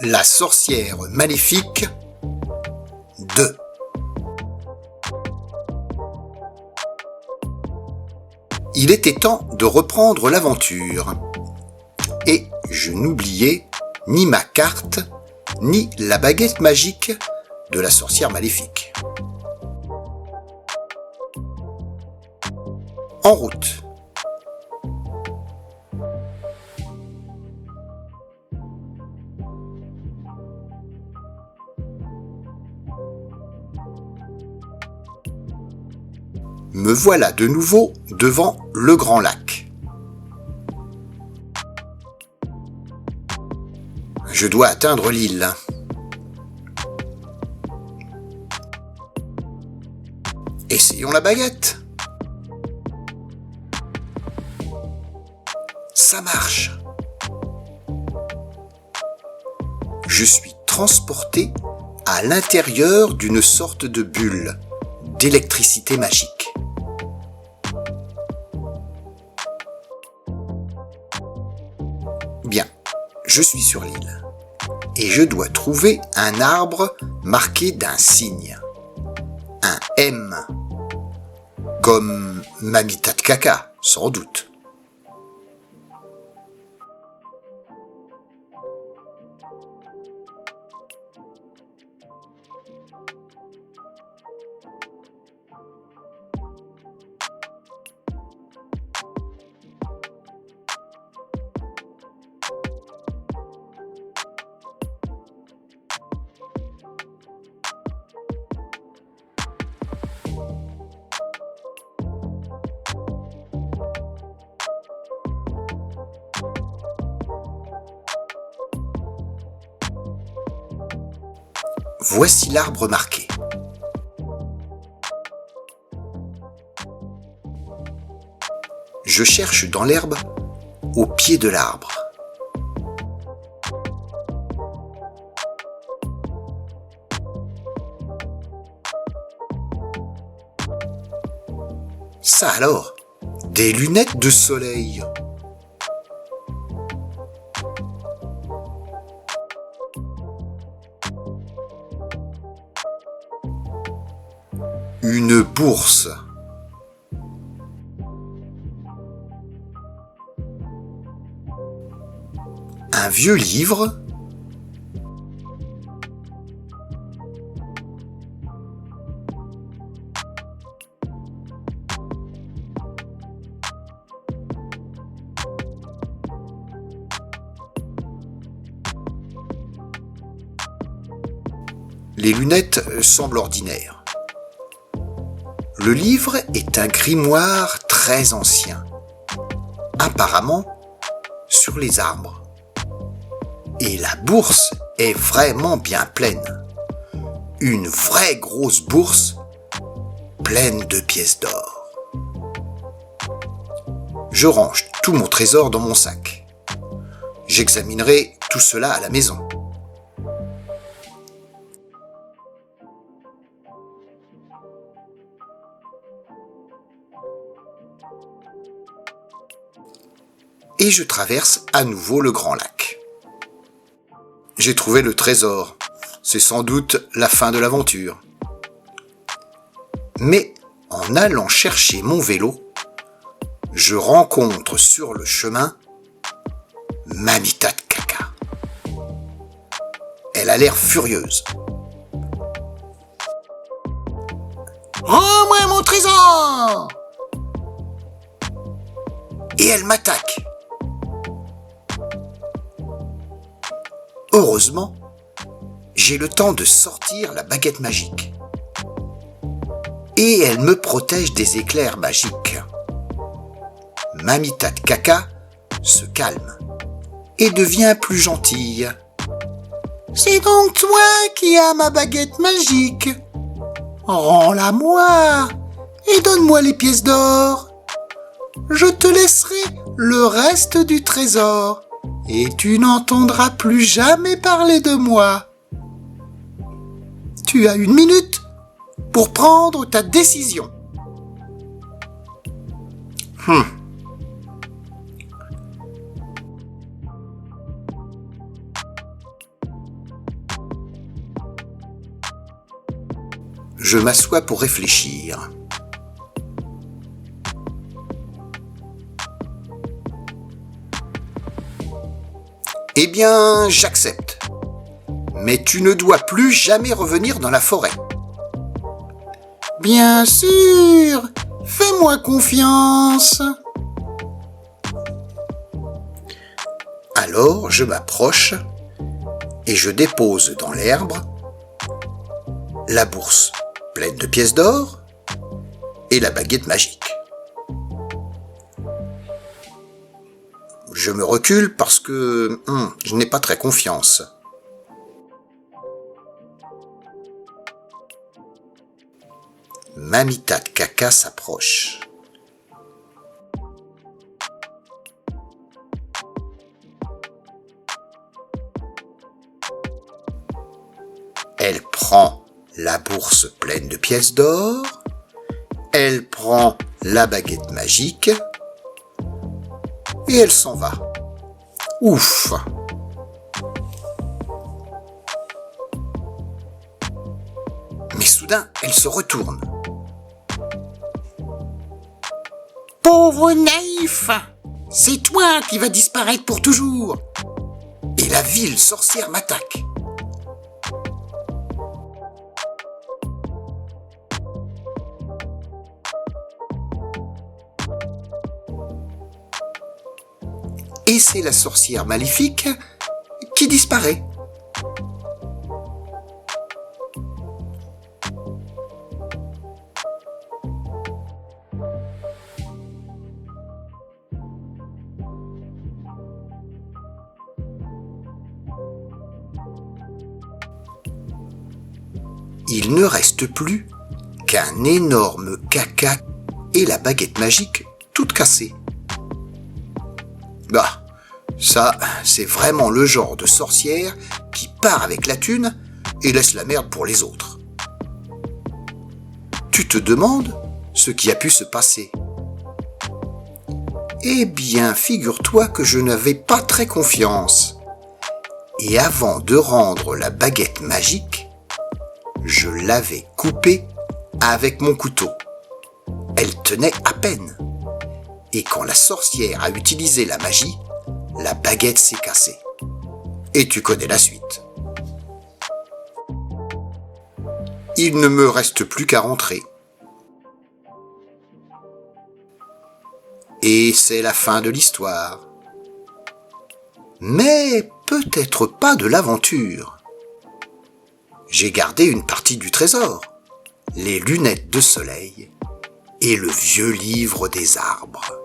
La sorcière maléfique 2. Il était temps de reprendre l'aventure. Et je n'oubliais ni ma carte, ni la baguette magique de la sorcière maléfique. En route. Me voilà de nouveau devant le grand lac. Je dois atteindre l'île. Essayons la baguette. Ça marche. Je suis transporté à l'intérieur d'une sorte de bulle d'électricité magique. Bien, je suis sur l'île et je dois trouver un arbre marqué d'un signe, un M, comme Mamita de caca, sans doute. Voici l'arbre marqué. Je cherche dans l'herbe au pied de l'arbre. Ça alors, des lunettes de soleil. Une bourse. Un vieux livre. Les lunettes semblent ordinaires. Le livre est un grimoire très ancien, apparemment sur les arbres. Et la bourse est vraiment bien pleine. Une vraie grosse bourse pleine de pièces d'or. Je range tout mon trésor dans mon sac. J'examinerai tout cela à la maison. Et je traverse à nouveau le grand lac. J'ai trouvé le trésor. C'est sans doute la fin de l'aventure. Mais en allant chercher mon vélo, je rencontre sur le chemin Mamita de caca. Elle a l'air furieuse. Rends-moi mon trésor! Et elle m'attaque. Heureusement, j'ai le temps de sortir la baguette magique. Et elle me protège des éclairs magiques. Mamita de caca se calme et devient plus gentille. C'est donc toi qui as ma baguette magique. Rends-la-moi et donne-moi les pièces d'or. Je te laisserai le reste du trésor. Et tu n'entendras plus jamais parler de moi. Tu as 1 minute pour prendre ta décision. je m'assois pour réfléchir. Eh bien, j'accepte. Mais tu ne dois plus jamais revenir dans la forêt. Bien sûr, fais-moi confiance. Alors je m'approche et je dépose dans l'herbe la bourse pleine de pièces d'or et la baguette magique. Je me recule parce que je n'ai pas très confiance. Mamita Kaka s'approche. Elle prend la bourse pleine de pièces d'or, elle prend la baguette magique et elle s'en va. Ouf! Mais soudain, elle se retourne. Pauvre naïf! C'est toi qui vas disparaître pour toujours! Et la vile sorcière m'attaque. Et c'est la sorcière maléfique qui disparaît. Il ne reste plus qu'un énorme caca et la baguette magique toute cassée. Bah, ça, c'est vraiment le genre de sorcière qui part avec la thune et laisse la merde pour les autres. Tu te demandes ce qui a pu se passer. Eh bien, figure-toi que je n'avais pas très confiance. Et avant de rendre la baguette magique, je l'avais coupée avec mon couteau. Elle tenait à peine. Et quand la sorcière a utilisé la magie, la baguette s'est cassée. Et tu connais la suite. Il ne me reste plus qu'à rentrer. Et c'est la fin de l'histoire. Mais peut-être pas de l'aventure. J'ai gardé une partie du trésor, les lunettes de soleil et le vieux livre des arbres.